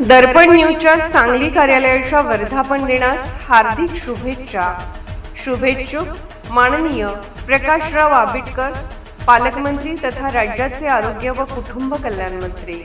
दर्पण न्यूजच्या सांगली कार्यालयाच्या वर्धापन दिनास हार्दिक शुभेच्छा. शुभेच्छुक माननीय प्रकाशराव आंबेडकर, पालकमंत्री तथा राज्याचे आरोग्य व कुटुंब कल्याण मंत्री.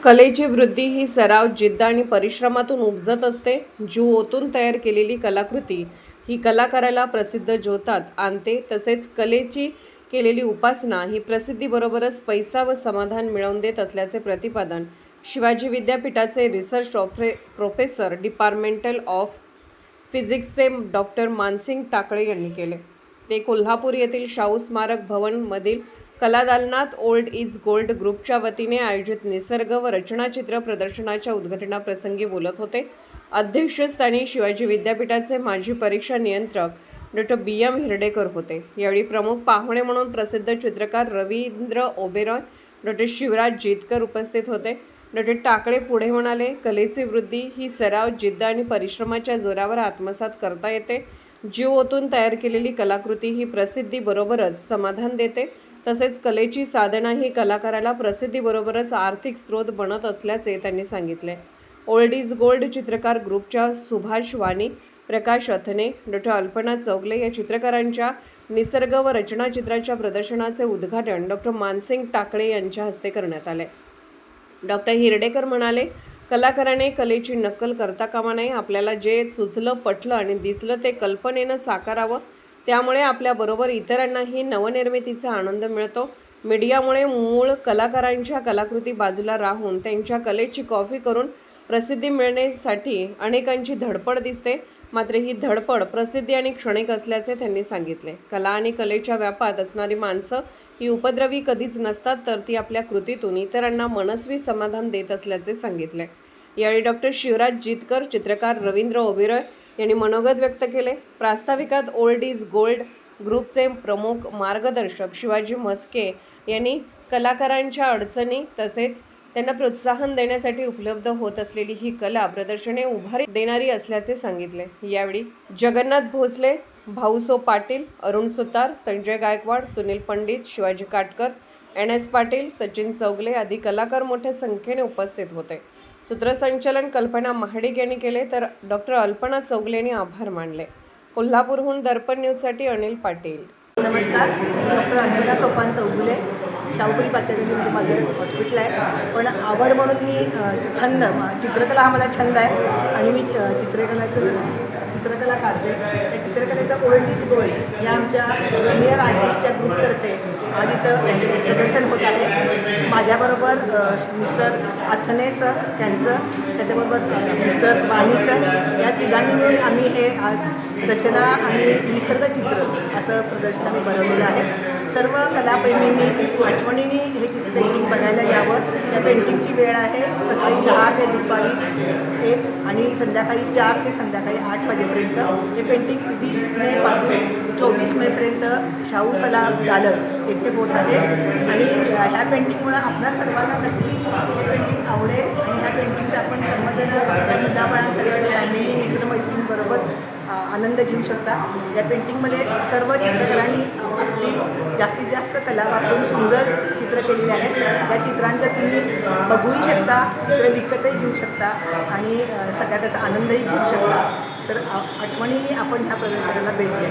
कलेची वृद्धी ही सराव, जिद्द आणि परिश्रमातून उपजत असते. जीव ओतून तयार केलेली कलाकृती ही कलाकाराला प्रसिद्ध ज्योतात आणते. तसेच कलेची केलेली उपासना ही प्रसिद्धीबरोबरच पैसा व समाधान मिळवून देत असल्याचे प्रतिपादन शिवाजी विद्यापीठाचे रिसर्च प्रोफेसर डिपार्टमेंटल ऑफ फिजिक्सचे डॉक्टर मानसिंग टाकळे यांनी केले. ते कोल्हापूर येथील शाहू स्मारक भवन मधील कलादालनात ओल्ड इज गोल्ड ग्रुपच्या वतीने आयोजित निसर्ग व रचनाचित्र प्रदर्शनाच्या उद्घाटनाप्रसंगी बोलत होते. अध्यक्षस्थानी शिवाजी विद्यापीठाचे माजी परीक्षा नियंत्रक डॉ. BM हिरडेकर होते. यावेळी प्रमुख पाहुणे म्हणून प्रसिद्ध चित्रकार रवींद्र ओबेरॉय, डॉ. शिवराज जितकर उपस्थित होते. डॉ. टाकळे पुढे म्हणाले, कलेची वृद्धी ही सराव, जिद्द आणि परिश्रमाच्या जोरावर आत्मसात करता येते. जीव ओतून तयार केलेली कलाकृती ही प्रसिद्धीबरोबरच समाधान देते. तसेच कलेची साधना ही कलाकाराला प्रसिद्धीबरोबरच आर्थिक स्रोत बनत असल्याचे त्यांनी सांगितले. ओल्ड इज गोल्ड चित्रकार ग्रुपच्या सुभाष वाणी, प्रकाश अथने, डॉ. अल्पना चौगले या चित्रकारांच्या निसर्ग व रचनाचित्राच्या प्रदर्शनाचे उद्घाटन डॉ. मानसिंग टाकळे यांच्या हस्ते करण्यात आले. डॉ. हिरडेकर म्हणाले, कलाकाराने कलेची नक्कल करता कामा नये. आपल्याला जे सुचलं, पटलं आणि दिसलं ते कल्पनेनं साकारावं. त्यामुळे आपल्याबरोबर इतरांनाही नवनिर्मितीचा आनंद मिळतो. मीडियामुळे मूळ कलाकारांच्या कलाकृती बाजूला राहून त्यांच्या कलेची कॉपी करून प्रसिद्धी मिळण्यासाठी अनेकांची धडपड दिसते. मात्र ही धडपड प्रसिद्धी आणि क्षणिक असल्याचे त्यांनी सांगितले. कला आणि कलेच्या व्यापात असणारी माणसं ही उपद्रवी कधीच नसतात, तर ती आपल्या कृतीतून इतरांना मनस्वी समाधान देत असल्याचे सांगितले. यावेळी डॉ. शिवराज जितकर, चित्रकार रवींद्र ओबेरॉय यांनी मनोगत व्यक्त केले. प्रास्ताविकात ओल्ड इज गोल्ड ग्रुपचे प्रमुख मार्गदर्शक शिवाजी म्हस्के यांनी कलाकारांच्या अडचणी तसेच त्यांना प्रोत्साहन देण्यासाठी उपलब्ध होत असलेली ही कला प्रदर्शने उभारी देणारी असल्याचे सांगितले. यावेळी जगन्नाथ भोसले, भाऊसो पाटील, अरुण सुतार, संजय गायकवाड, सुनील पंडित, शिवाजी काटकर, NS पाटील, सचिन चौगले आदी कलाकार मोठ्या संख्येने उपस्थित होते. सूत्रसंचालन कल्पना महाडिक यांनी केले, तर डॉ. अल्पना चौगले यांनी आभार मानले. कोल्हापूरहून दर्पण न्यूजसाठी अनिल पाटील. नमस्कार, डॉक्टर अल्पना सोपान चौगुले, शाहूपुरी पाचगल्लीमध्ये माझं हॉस्पिटल आहे. पण आवड म्हणून मी छंद, चित्रकला हा माझा छंद आहे आणि मी चित्रकला काढते. त्या चित्रकलेचं ओल्ड इज गोल्ड या आमच्या सिनियर आर्टिस्टच्या ग्रुपतर्फे आज इथं प्रदर्शन होत आहे. माझ्याबरोबर मिस्टर अथने सर त्यांचं, त्याच्याबरोबर मिस्टर वाणी सर, या तिघांनी मिळून आम्ही हे आज रचना आणि निसर्गचित्र असं प्रदर्शन आम्ही बनवलेलं आहे. सर्व कलाप्रेमींनी आठवणीने हे पेंटिंग बघायला यावं. या पेंटिंगची वेळ आहे सकाळी 10 ते दुपारी 1 आणि संध्याकाळी 4 ते संध्याकाळी 8 वाजेपर्यंत. हे पेंटिंग 20 मे पासून 24 मेपर्यंत शाहू कला दालन येथे होत आहे. आणि ह्या पेंटिंगमुळं आपल्या सर्वांना नक्कीच हे पेंटिंग आवडेल आणि ह्या पेंटिंगचं आपण सर्वजण आपल्या मुलाबाळांसकट फॅमिली, मित्रमैत्रिणींबरोबर आनंद घेऊ शकता. या पेंटिंगमध्ये सर्व चित्रकारांनी आपली जास्तीत जास्त कला वापरून सुंदर चित्र केलेली आहेत. या चित्रांचं तुम्ही बघूही शकता, चित्र विकतही घेऊ शकता आणि सगळ्या त्याचा आनंदही घेऊ शकता. तर आठवणीने आपण ह्या प्रदर्शनाला भेट द्या.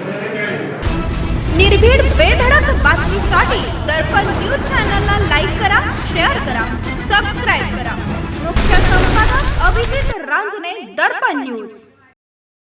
निर्भीड बेधडक बातमीसाठी दर्पण न्यूज चॅनलला लाईक करा, शेअर करा, सबस्क्राईब करा. मुख्य संपादक अभिजित रांजणे, दर्पण न्यूज.